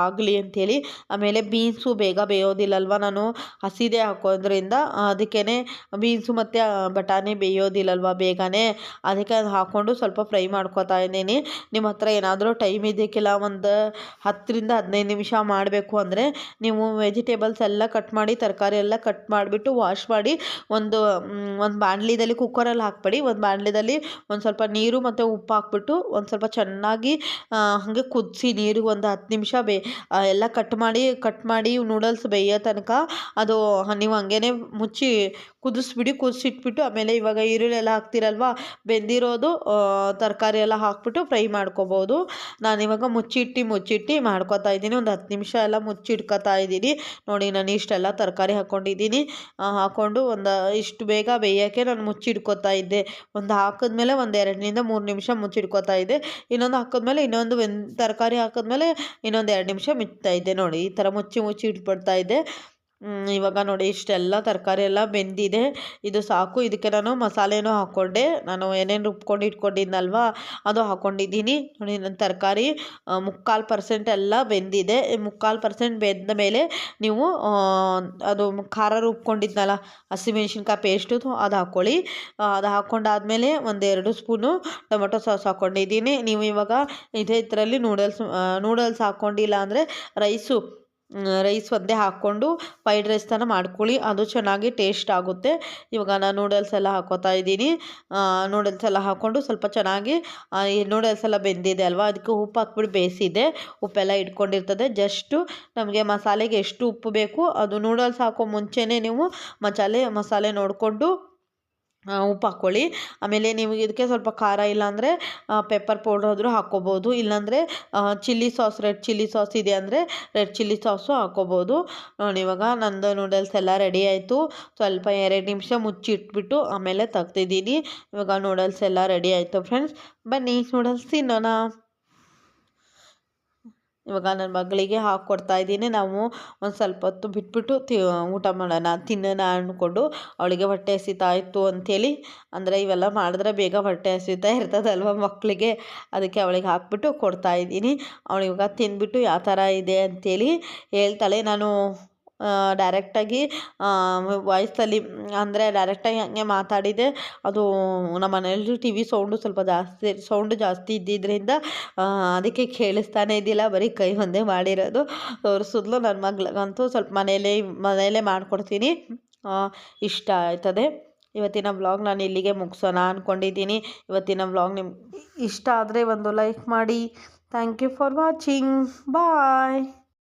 ಆಗಲಿ ಅಂಥೇಳಿ. ಆಮೇಲೆ ಬೀನ್ಸು ಬೇಗ ಬೇಯೋದಿಲ್ಲಲ್ವ, ನಾನು ಹಸಿದೇ ಹಾಕೋದ್ರಿಂದ ಅದಕ್ಕೇ ಬೀನ್ಸು ಮತ್ತು ಬಟಾಣಿ ಬೇಯೋದಿಲ್ಲಲ್ವ ಬೇಗನೆ, ಅದಕ್ಕೆ ಅದು ಹಾಕ್ಕೊಂಡು ಸ್ವಲ್ಪ ಫ್ರೈ ಮಾಡ್ಕೊತಾ ಇದ್ದೀನಿ. ನಿಮ್ಮ ಹತ್ರ ಏನಾದರೂ ಟೈಮ್ ಇದಕ್ಕೆಲ್ಲ ಒಂದು 10-15 ನಿಮಿಷ ಮಾಡಬೇಕು ಅಂದರೆ ನೀವು ವೆಜಿಟೇಬಲ್ಸ್ ಎಲ್ಲ ಕಟ್ ಮಾಡಿ, ತರಕಾರಿ ಎಲ್ಲ ಕಟ್ ಮಾಡಿಬಿಟ್ಟು ವಾಶ್ ಮಾಡಿ ಒಂದು ಬಾಣಲಿದಲ್ಲಿ, ಕುಕ್ಕರಲ್ಲಿ ಹಾಕ್ಬೇಡಿ, ಒಂದು ಬಾಣಲಿದಲ್ಲಿ ಒಂದು ಸ್ವಲ್ಪ ನೀರು ಮತ್ತು ಉಪ್ಪು ಹಾಕ್ಬಿಟ್ಟು ಒಂದು ಸ್ವಲ್ಪ ಚೆನ್ನಾಗಿ ಹಾಗೆ ಕುದಿಸಿ ನೀರು ಒಂದು 10 ನಿಮಿಷ ಎಲ್ಲ ಕಟ್ ಮಾಡಿ ನೂಡಲ್ಸ್ ಬೇಯೋ ತನಕ ಅದು ನೀವು ಹಂಗೇ ಮುಚ್ಚಿ ಕುದಿಸ್ಬಿಡಿ. ಕುದಿಸಿಟ್ಬಿಟ್ಟು ಆಮೇಲೆ ಇವಾಗ ಈರುಳ್ಳಿ ಎಲ್ಲ ಹಾಕ್ತಿರಲ್ವ, ಬೆಂದಿರೋದು ತರಕಾರಿ ಎಲ್ಲ ಹಾಕ್ಬಿಟ್ಟು ಫ್ರೈ ಮಾಡ್ಕೊಬೋದು. ನಾನಿವಾಗ ಮುಚ್ಚಿಟ್ಟು ಮಾಡ್ಕೊತಾ ಇದ್ದೀನಿ. ಒಂದು 10 ನಿಮಿಷ ಎಲ್ಲ ಮುಚ್ಚಿಟ್ಕೊತಾ ಇದ್ದೀನಿ. ನೋಡಿ, ನಾನು ಇಷ್ಟೆಲ್ಲ ತರಕಾರಿ ಹಾಕ್ಕೊಂಡಿದ್ದೀನಿ. ಹಾಕ್ಕೊಂಡು ಇಷ್ಟು ಬೇಗ ಬೇಯೋಕ್ಕೆ ನಾನು ಮುಚ್ಚಿಡ್ಕೊತಾ ಇದ್ದೆ. ಒಂದು ಹಾಕಿದ್ಮೇಲೆ ಒಂದು 2-3 ನಿಮಿಷ ಮುಚ್ಚಿಡ್ಕೊತಾ ಇದ್ದೆ. ಇನ್ನೊಂದು ಹಾಕಿದ್ಮೇಲೆ ತರಕಾರಿ ಹಾಕಿದ್ಮೇಲೆ ಇನ್ನೊಂದು 2 ನಿಮಿಷ ಮುಚ್ತಾ ಇದ್ದೆ. ನೋಡಿ, ಈ ಥರ ಮುಚ್ಚಿ ಇಟ್ಬಿಡ್ತಾ ಇದ್ದೆ. ಇವಾಗ ನೋಡಿ, ಇಷ್ಟೆಲ್ಲ ತರಕಾರಿ ಎಲ್ಲ ಬೆಂದಿದೆ. ಇದು ಸಾಕು. ಇದಕ್ಕೆ ನಾನು ಮಸಾಲೆನೂ ಹಾಕ್ಕೊಂಡೆ. ನಾನು ಏನೇನು ರುಬ್ಕೊಂಡು ಇಟ್ಕೊಂಡಿದ್ನಲ್ವ ಅದು ಹಾಕ್ಕೊಂಡಿದ್ದೀನಿ. ನೋಡಿ, ನನ್ನ ತರಕಾರಿ 3/4% ಎಲ್ಲ ಬೆಂದಿದೆ. 3/4% ಬೆಂದ ಮೇಲೆ ನೀವು ಅದು ಖಾರ ರುಬ್ಕೊಂಡಿದ್ನಲ್ಲ, ಹಸಿಮೆಣ್ಸಿನ್ಕಾಯಿ ಪೇಸ್ಟು, ಅದು ಹಾಕ್ಕೊಳ್ಳಿ. ಅದು ಹಾಕ್ಕೊಂಡಾದ್ಮೇಲೆ 1-2 ಸ್ಪೂನು ಟೊಮೊಟೊ ಸಾಸ್ ಹಾಕ್ಕೊಂಡಿದ್ದೀನಿ. ನೀವು ಇವಾಗ ಇದರಲ್ಲಿ ನೂಡಲ್ಸ್ ಹಾಕ್ಕೊಂಡಿಲ್ಲ ಅಂದರೆ ರೈಸ್ ಒಂದೇ ಹಾಕ್ಕೊಂಡು ಫ್ರೈಡ್ ರೈಸ್ ಥರ ಮಾಡ್ಕೊಳ್ಳಿ, ಅದು ಚೆನ್ನಾಗಿ ಟೇಸ್ಟ್ ಆಗುತ್ತೆ. ಇವಾಗ ನಾನು ನೂಡಲ್ಸ್ ಎಲ್ಲ ಹಾಕ್ಕೋತಾ ಇದ್ದೀನಿ. ನೂಡಲ್ಸ್ ಎಲ್ಲ ಹಾಕ್ಕೊಂಡು ಸ್ವಲ್ಪ ಚೆನ್ನಾಗಿ ಈ ನೂಡಲ್ಸ್ ಎಲ್ಲ ಬೆಂದಿದೆ ಅಲ್ವಾ, ಅದಕ್ಕೆ ಉಪ್ಪು ಹಾಕ್ಬಿಟ್ಟು ಬೇಯಿಸಿದೆ. ಉಪ್ಪೆಲ್ಲ ಇಟ್ಕೊಂಡಿರ್ತದೆ. ಜಸ್ಟು ನಮಗೆ ಮಸಾಲೆಗೆ ಎಷ್ಟು ಉಪ್ಪು ಬೇಕು ಅದು ನೂಡಲ್ಸ್ ಹಾಕೋ ಮುಂಚೆನೇ ನೀವು ಮಸಾಲೆ ನೋಡಿಕೊಂಡು ಉಪ್ಪು ಹಾಕ್ಕೊಳ್ಳಿ. ಆಮೇಲೆ ನೀವು ಇದಕ್ಕೆ ಸ್ವಲ್ಪ ಖಾರ ಇಲ್ಲಾಂದರೆ ಪೆಪ್ಪರ್ ಪೌಡ್ರ್ ಆದರೂ ಹಾಕ್ಕೋಬೋದು. ಇಲ್ಲಾಂದರೆ ರೆಡ್ ಚಿಲ್ಲಿ ಸಾಸ್ ಇದೆ ಅಂದರೆ ರೆಡ್ ಚಿಲ್ಲಿ ಸಾಸು ಹಾಕ್ಕೋಬೋದು. ನೋಡಿ, ಇವಾಗ ನಂದು ನೂಡಲ್ಸ್ ಎಲ್ಲ ರೆಡಿ ಆಯಿತು. ಸ್ವಲ್ಪ 2 ನಿಮಿಷ ಮುಚ್ಚಿಟ್ಬಿಟ್ಟು ಆಮೇಲೆ ತೆಗ್ದಿದ್ದೀನಿ. ಇವಾಗ ನೂಡಲ್ಸ್ ಎಲ್ಲ ರೆಡಿ ಆಯಿತು ಫ್ರೆಂಡ್ಸ್. ಬನ್ನಿ ನೂಡಲ್ಸ್ ತಿನ್ನೋಣ. ಇವಾಗ ನನ್ನ ಮಗಳಿಗೆ ಹಾಕ್ಕೊಡ್ತಾ ಇದ್ದೀನಿ. ನಾವು ಒಂದು ಸ್ವಲ್ಪ ಹೊತ್ತು ಬಿಟ್ಬಿಟ್ಟು ಊಟ ತಿನ್ನೋಣ ಅಂದ್ಕೊಂಡು, ಅವಳಿಗೆ ಹೊಟ್ಟೆ ಹಸಿತಾ ಇತ್ತು ಅಂಥೇಳಿ. ಅಂದರೆ ಇವೆಲ್ಲ ಮಾಡಿದ್ರೆ ಬೇಗ ಹೊಟ್ಟೆ ಹಸಿತಾ ಇರ್ತದಲ್ವ ಮಕ್ಕಳಿಗೆ, ಅದಕ್ಕೆ ಅವಳಿಗೆ ಹಾಕ್ಬಿಟ್ಟು ಕೊಡ್ತಾ ಇದ್ದೀನಿ. ಅವಳಿವಾಗ ತಿಂದ್ಬಿಟ್ಟು ಯಾವ ಥರ ಇದೆ ಅಂಥೇಳಿ ಹೇಳ್ತಾಳೆ. ನಾನು ಡೈರೆಕ್ಟಾಗಿ ವಾಯ್ಸಲ್ಲಿ ಅಂದರೆ ಡೈರೆಕ್ಟಾಗಿ ಹಂಗೆ ಮಾತಾಡಿದೆ. ಅದು ನಮ್ಮ ಮನೆಯಲ್ಲಿ TV ಸೌಂಡು ಜಾಸ್ತಿ ಇದ್ದಿದ್ದರಿಂದ ಅದಕ್ಕೆ ಕೇಳಿಸ್ತಾನೆ ಇದ್ದಿಲ್ಲ. ಬರೀ ಕೈ ಒಂದೇ ಮಾಡಿರೋದು ತೋರಿಸಿದ್ಲು. ನನ್ನ ಮಗಳಿಗಂತೂ ಸ್ವಲ್ಪ ಮನೆಯಲ್ಲೇ ಮಾಡಿಕೊಡ್ತೀನಿ, ಇಷ್ಟ ಆಯ್ತದೆ. ಇವತ್ತಿನ ವ್ಲಾಗ್ ನಾನು ಇಲ್ಲಿಗೆ ಮುಗಿಸೋಣ ಅಂದ್ಕೊಂಡಿದ್ದೀನಿ. ಇವತ್ತಿನ ವ್ಲಾಗ್ ನಿಮ್ಗೆ ಇಷ್ಟ ಆದರೆ ಒಂದು ಲೈಕ್ ಮಾಡಿ. Thank you for watching. Bye.